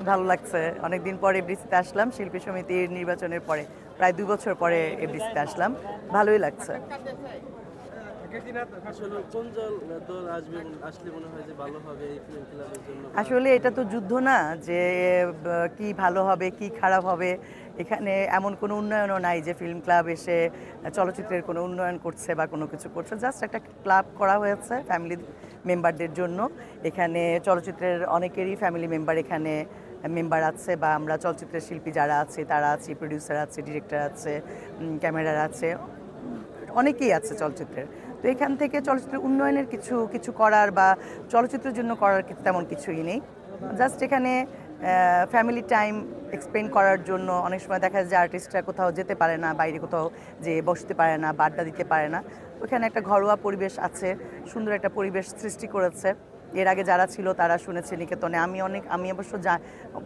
ভালো লাগছে। অনেকদিন পরে এফডিসিতে আসলাম শিল্পী সমিতির নির্বাচনের পরে। প্রায় ২ বছর পরে এফডিসিতে আসলাম। ভালোই লাগছে। আসলে কোন দল আসলে মনে হয় যে ভালো হবে এই ফিল্ম ক্লাবের জন্য বা আসলে এটা তো যুদ্ধ না যে কি ভালো হবে কি খারাপ হবে। এখানে এমন কোনো উন্নয়নও নাই যে ফিল্ম ক্লাব এসে চলচ্চিত্রের কোনো উন্নয়ন করছে বা কোনো কিছু করছে। জাস্ট একটা ক্লাব করা হয়েছে ফ্যামিলি মেম্বারদের জন্য। এখানে চলচ্চিত্রের অনেকেরই ফ্যামিলি মেম্বার এখানে মেম্বার আছে, বা আমরা চলচ্চিত্রের শিল্পী যারা আছে তারা আছি, প্রডিউসার আছে, ডিরেক্টর আছে, ক্যামেরার আছে, অনেকেই আছে চলচ্চিত্রের। তো এখান থেকে চলচ্চিত্রের উন্নয়নের কিছু কিছু করার বা চলচ্চিত্রের জন্য করার তেমন কিছুই নেই। জাস্ট এখানে ফ্যামিলি টাইম এক্সপ্লেন করার জন্য অনেক সময় দেখা যায় যে আর্টিস্টরা কোথাও যেতে পারে না, বাইরে কোথাও যে বসতে পারে না, বাড্ডা দিতে পারে না। ওখানে একটা ঘরোয়া পরিবেশ আছে, সুন্দর একটা পরিবেশ সৃষ্টি করেছে। এর আগে যারা ছিল তারা শুনেছে নিকেতনে। আমি অবশ্য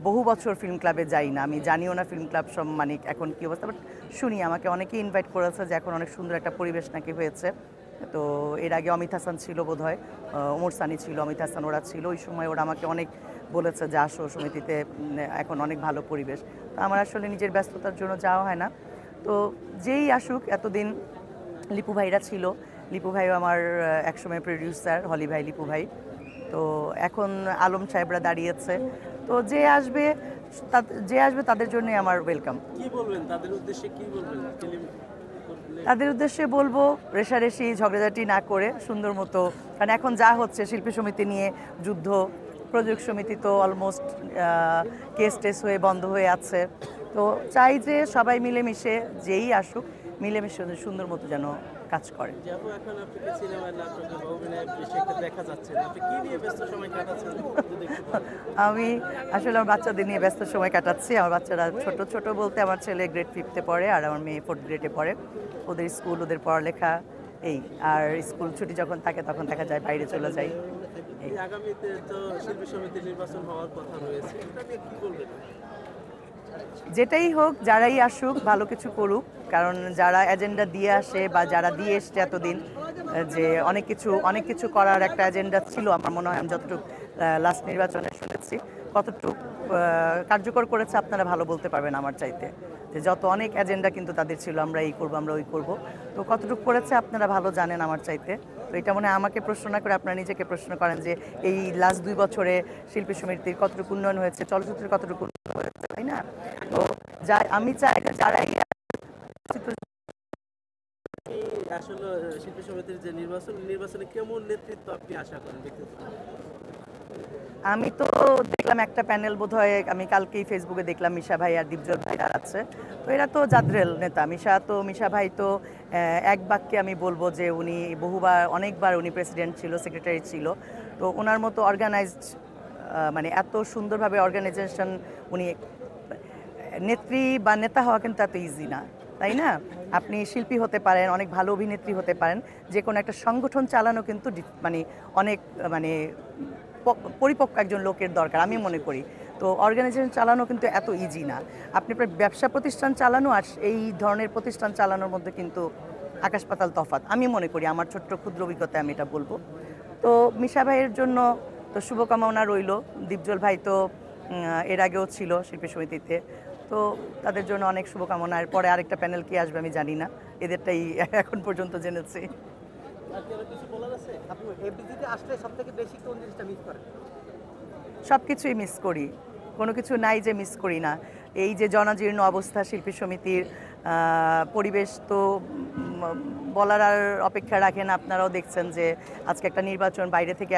বহু বছর ফিল্ম ক্লাবে যাই না, আমি জানিও না ফিল্ম ক্লাব সব মানে এখন কী অবস্থা, বাট শুনি আমাকে অনেকেই ইনভাইট করেছে যে এখন অনেক সুন্দর একটা পরিবেশ নাকি হয়েছে। তো এর আগে অমিত হাসান ছিল বোধহয়, ওমর সানি ছিল, অমিত হাসান ওরা ছিল। ওই সময় ওরা আমাকে অনেক বলেছে যে আসো সমিতিতে, এখন অনেক ভালো পরিবেশ। তো আমার আসলে নিজের ব্যস্ততার জন্য যাওয়া হয় না। তো যেই আসুক, এতদিন লিপু ভাইরা ছিল, লিপু ভাইও আমার একসময় প্রডিউসার, হলি ভাই, লিপু ভাই। তো এখন আলম সাহেবরা দাঁড়িয়েছে। তো যে আসবে তাদের জন্যই আমার ওয়েলকাম। কি বলবেন তাদের উদ্দেশ্যে, কি বলবেন ফিল্ম তাদের উদ্দেশ্যে বলবো রেষারেষি ঝগড়াঝাটি না করে সুন্দর মতো, কারণ এখন যা হচ্ছে শিল্পী সমিতি নিয়ে যুদ্ধ, প্রযোজক সমিতি তো অলমোস্ট কেস টেস হয়ে বন্ধ হয়ে আছে। তো চাই যে সবাই মিলেমিশে, যেই আসুক মিলেমিশে সুন্দর মতো যেন কাজ করে। যেহেতু এখন আপনাকে সিনেমায় নাটকে বা অভিনয়ে বেশি একটা দেখা যাচ্ছে না, আপনি কি নিয়ে ব্যস্ত সময় কাটাচ্ছেন যদি একটু বলেন? আমি আসলে আমার বাচ্চাদের নিয়ে ব্যস্ত সময় কাটাচ্ছি। আমার বাচ্চারা ছোট ছোট বলতে আমার ছেলে গ্রেড 5-এ পড়ে আর আমার মেয়ে 4th গ্রেডে পড়ে। ওদের স্কুল, ওদের পড়ালেখা এই। আর স্কুল ছুটি যখন থাকে তখন দেখা যায় বাইরে চলে যাই। এই এই আগামীতে তো শিল্পী সমিতির নির্বাচন হওয়ার কথা রয়েছে, এটা নিয়ে কি বলবেন? যেটাই হোক, যারাই আসুক ভালো কিছু করুক। কারণ যারা এজেন্ডা দিয়ে আসে বা যারা দিয়ে এসছে এতদিন, যে অনেক কিছু করার একটা এজেন্ডা ছিল আমার মনে হয়, আমি যতটুকু লাস্ট নির্বাচনে শুনেছি, কতটুকু কার্যকর করেছে আপনারা ভালো বলতে পারবেন আমার চাইতে। যে যত অনেক এজেন্ডা কিন্তু তাদের ছিল, আমরা এই করব, আমরা ওই করব। তো কতটুকু করেছে আপনারা ভালো জানেন আমার চাইতে। তো এটা মনে হয় আমাকে প্রশ্ন না করে আপনারা নিজেকে প্রশ্ন করেন যে এই লাস্ট 2 বছরে শিল্পী সমিতির কতটুকু উন্নয়ন হয়েছে, চলচ্চিত্রের কতটুকু উন্নয়ন হয়েছে, তাই না? তো আমি চাই যে যারাই এই আসলে শিল্পী সমিতির যে নির্বাচনে কেমন নেতৃত্ব আপনি আশা করেন ব্যক্তিগত? আমি তো দেখলাম একটা প্যানেল বোধহয়, আমি কালকেই ফেসবুকে দেখলাম মিশা ভাই আর দীপজল ভাই আর আছে। তো এরা তো জাদ্রেল নেতা। মিশা ভাই তো এক বাক্যে আমি বলবো যে উনি অনেকবার উনি প্রেসিডেন্ট ছিল, সেক্রেটারি ছিল। তো ওনার মতো অর্গানাইজড, মানে এত সুন্দরভাবে অর্গানাইজেশন, উনি নেত্রী বা নেতা হওয়া কিন্তু এত ইজি না, তাই না? আপনি শিল্পী হতে পারেন, অনেক ভালো অভিনেত্রী হতে পারেন, যে কোনো একটা সংগঠন চালানো কিন্তু মানে অনেক মানে পরিপক্ক একজন লোকের দরকার আমি মনে করি। তো অর্গানাইজেশন চালানো কিন্তু এত ইজি না। আপনি আপনার ব্যবসা প্রতিষ্ঠান চালানো আর এই ধরনের প্রতিষ্ঠান চালানোর মধ্যে কিন্তু আকাশ পাতাল তফাৎ আমি মনে করি। আমার ছোট্ট ক্ষুদ্র অভিজ্ঞতায় আমি এটা বলবো। তো মিশা ভাইয়ের জন্য তো শুভকামনা রইল। দীপজল ভাই তো এর আগেও ছিল শিল্পী সমিতিতে। তো তাদের জন্য অনেক শুভকামনা। এরপরে আরেকটা প্যানেল কি আসবে আমি জানি না, এদেরটাই এখন পর্যন্ত জেনেছি। আর কি আরো কিছু বলার আছে? আপনি এফডিসিতে আসলে সবথেকে বেশি কোন জিনিসটা মিস করেন? সব কিছুই মিস করি, কোনো কিছু নাই যে মিস করি না। এই যে জনাজীর্ণ অবস্থা শিল্পী সমিতির, পরিবেশ তো বলার আর অপেক্ষা রাখে না। আপনারাও দেখছেন যে আজকে একটা নির্বাচন, বাইরে থেকে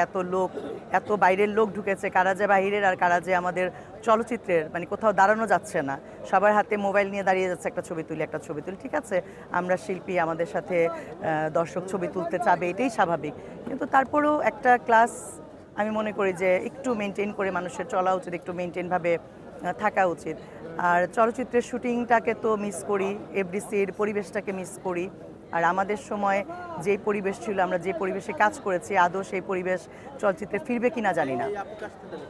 এত বাইরের লোক ঢুকেছে, কারা যে বাইরের আর কারা যে আমাদের চলচ্চিত্রের, মানে কোথাও দাঁড়ানো যাচ্ছে না। সবার হাতে মোবাইল নিয়ে দাঁড়িয়ে যাচ্ছে, একটা ছবি তুলি। ঠিক আছে, আমরা শিল্পী, আমাদের সাথে দর্শক ছবি তুলতে চাবে, এটাই স্বাভাবিক। কিন্তু তারপরেও একটা ক্লাস আমি মনে করি যে একটু মেনটেন করে মানুষের চলা উচিত, একটু মেনটেনভাবে থাকা উচিত। আর চলচ্চিত্রের শুটিংটাকে তো মিস করি, এফডিসির পরিবেশটাকে মিস করি। আর আমাদের সময় যে পরিবেশ ছিল, আমরা যে পরিবেশে কাজ করেছি, আদৌ সেই পরিবেশ চলচ্চিত্রে ফিরবে কিনা জানি না। এই আপুকে আসতে দেন,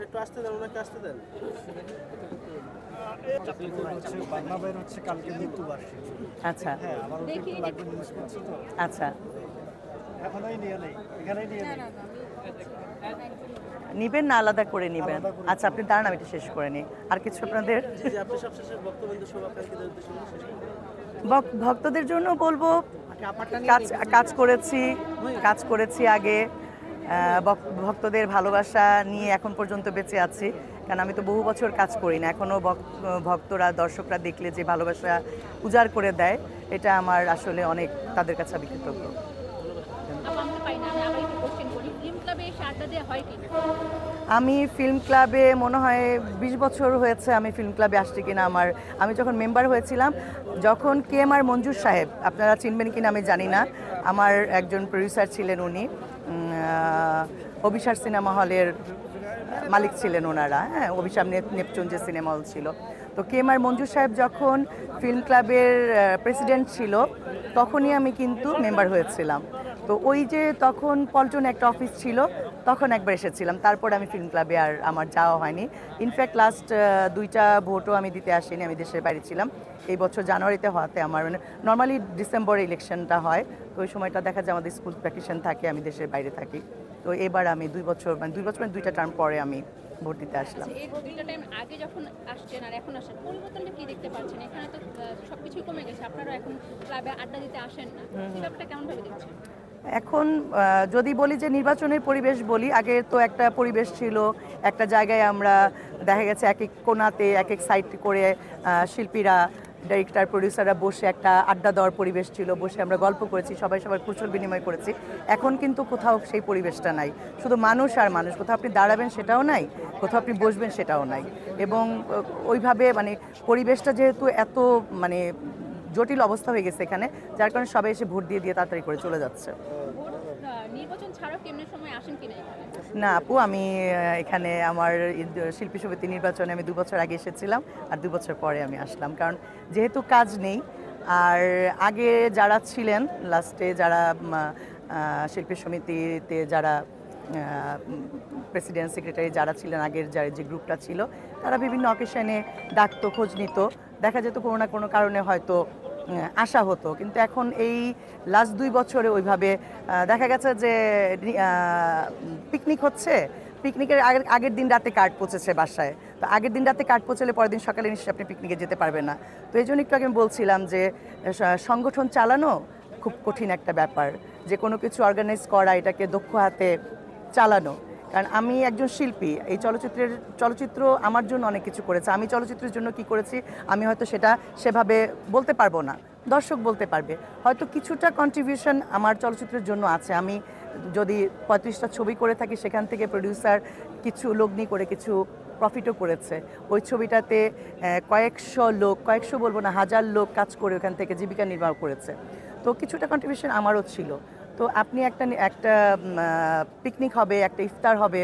একটু আসতে দেন, ওনাকে আসতে দেন। বাংলা বাইর হচ্ছে কালকে মৃত্যুবার্ষিকী। আচ্ছা হ্যাঁ, আমার একটু লাগবে নিউজ করছি তো। আচ্ছা। এখনোই নিয়ে নেই, এখানেই নিয়ে নেই। নিবেন না আলাদা করে নিবেন? আচ্ছা, আপনি দাঁড়ান, আমি এটা শেষ করে নিই। আর কিছু আপনাদের জি জি, আপনি সবশেষে বক্তব্য শুভাকাঙ্ক্ষীদের উদ্দেশ্যে বলে শেষ করুন। ভক্তদের জন্য বলবো, কাজ করেছি আগে, ভক্তদের ভালোবাসা নিয়ে এখন পর্যন্ত বেঁচে আছি। কারণ আমি তো বহু বছর কাজ করি না, এখনও ভক্তরা দর্শকরা দেখলে যে ভালোবাসা উজাড় করে দেয়, এটা আমার আসলে অনেক, তাদের কাছে আমি কৃতজ্ঞ। আমি ফিল্ম ক্লাবে মনে হয় 20 বছর হয়েছে আমি ফিল্ম ক্লাবে আসছি কিনা। আমি যখন মেম্বার হয়েছিলাম, যখন KMR মঞ্জুর সাহেব, আপনারা চিনবেন কিনা আমি জানি না, আমার একজন প্রডিউসার ছিলেন উনি, অভিসার সিনেমা হলের মালিক ছিলেন ওনারা, হ্যাঁ, অভিসার নেপচুন যে সিনেমা হল ছিল। তো KMR মঞ্জুর সাহেব যখন ফিল্ম ক্লাবের প্রেসিডেন্ট ছিল, তখনই আমি কিন্তু মেম্বার হয়েছিলাম। তো ওই যে তখন পল্টনে একটা অফিস ছিল, তখন একবার এসেছিলাম, তারপর আমি ফিল্ম ক্লাবে আর আমার যাওয়া হয়নি। ইনফ্যাক্ট লাস্ট 2টা ভোটও আমি দিতে আসিনি, আমি দেশের বাইরে ছিলাম। এই বছর জানুয়ারিতে হওয়াতে আমার নর্মালি ডিসেম্বরে ইলেকশনটা হয়, তো ওই সময়টা দেখা যায় আমাদের স্কুল ভ্যাকেশন থাকে, আমি দেশের বাইরে থাকি। তো এবার আমি 2 বছর মানে 2টা টার্ম পরে আমি ভোট দিতে আসলাম। এই দুইটা টাইম আগে যখন আসছেন আর এখন আসেন, পরিবর্তনটা কি দেখতে পাচ্ছেন? এখানে তো সবকিছুই কমে গেছে, আপনারা এখন ক্লাবে আড্ডা দিতে আসেন না, এই ব্যাপারটা কেমন ভাবে দেখছেন? এখন যদি বলি যে নির্বাচনের পরিবেশ বলি, আগে তো একটা পরিবেশ ছিল, একটা জায়গায় আমরা দেখা গেছে এক এক কোণাতে এক এক সাইড করে শিল্পীরা, ডাইরেক্টর, প্রডিউসাররা বসে একটা আড্ডা দেওয়ার পরিবেশ ছিল, বসে আমরা গল্প করেছি, সবাই সবার কুশল বিনিময় করেছি। এখন কিন্তু কোথাও সেই পরিবেশটা নাই, শুধু মানুষ আর মানুষ, কোথাও আপনি দাঁড়াবেন সেটাও নাই, কোথাও আপনি বসবেন সেটাও নাই। এবং ওইভাবে মানে পরিবেশটা যেহেতু এত মানে জটিল অবস্থা হয়ে গেছে এখানে, যার কারণে সবাই এসে ভোট দিয়ে দিয়ে তাড়াতাড়ি করে চলে যাচ্ছে। নির্বাচন ছাড়াও কেমন সময় আসেন কিনা? না আপু, আমি এখানে আমার শিল্পী সমিতি নির্বাচনে আমি 2 বছর আগে এসেছিলাম, আর 2 বছর পরে আমি আসলাম, কারণ যেহেতু কাজ নেই। আর আগে যারা ছিলেন, লাস্টে যারা শিল্পী সমিতিতে যারা প্রেসিডেন্ট, সেক্রেটারি যারা ছিলেন, আগের যে গ্রুপটা ছিল, তারা বিভিন্ন অকেশনে ডাকতো, খোঁজ নিত, দেখা যেত কোনো না কোনো কারণে হয়তো আসা হতো। কিন্তু এখন এই লাস্ট 2 বছরে ওইভাবে দেখা গেছে যে পিকনিক হচ্ছে, পিকনিকের আগের দিন রাতে কার্ড পৌঁছেছে বাসায়, তো আগের দিন রাতে কার্ড পৌঁছলে পরের দিন সকালে নিশ্চয়ই আপনি পিকনিকে যেতে পারবেন না। তো এই জন্য একটু আগে আমি বলছিলাম যে সংগঠন চালানো খুব কঠিন একটা ব্যাপার, যে কোনো কিছু অর্গানাইজ করা, এটাকে দক্ষ হাতে চালানো। কারণ আমি একজন শিল্পী, এই চলচ্চিত্র আমার জন্য অনেক কিছু করেছে, আমি চলচ্চিত্রের জন্য কি করেছি আমি হয়তো সেটা সেভাবে বলতে পারবো না, দর্শক বলতে পারবে। হয়তো কিছুটা কন্ট্রিবিউশন আমার চলচ্চিত্রের জন্য আছে। আমি যদি 35টা ছবি করে থাকি, সেখান থেকে প্রডিউসার কিছু লগ্নি করে কিছু প্রফিটও করেছে। ওই ছবিটাতে কয়েকশো বলবো না, 1000 লোক কাজ করে ওখান থেকে জীবিকা নির্বাহ করেছে। তো কিছুটা কন্ট্রিবিউশন আমারও ছিল। তো আপনি একটা পিকনিক হবে, একটা ইফতার হবে,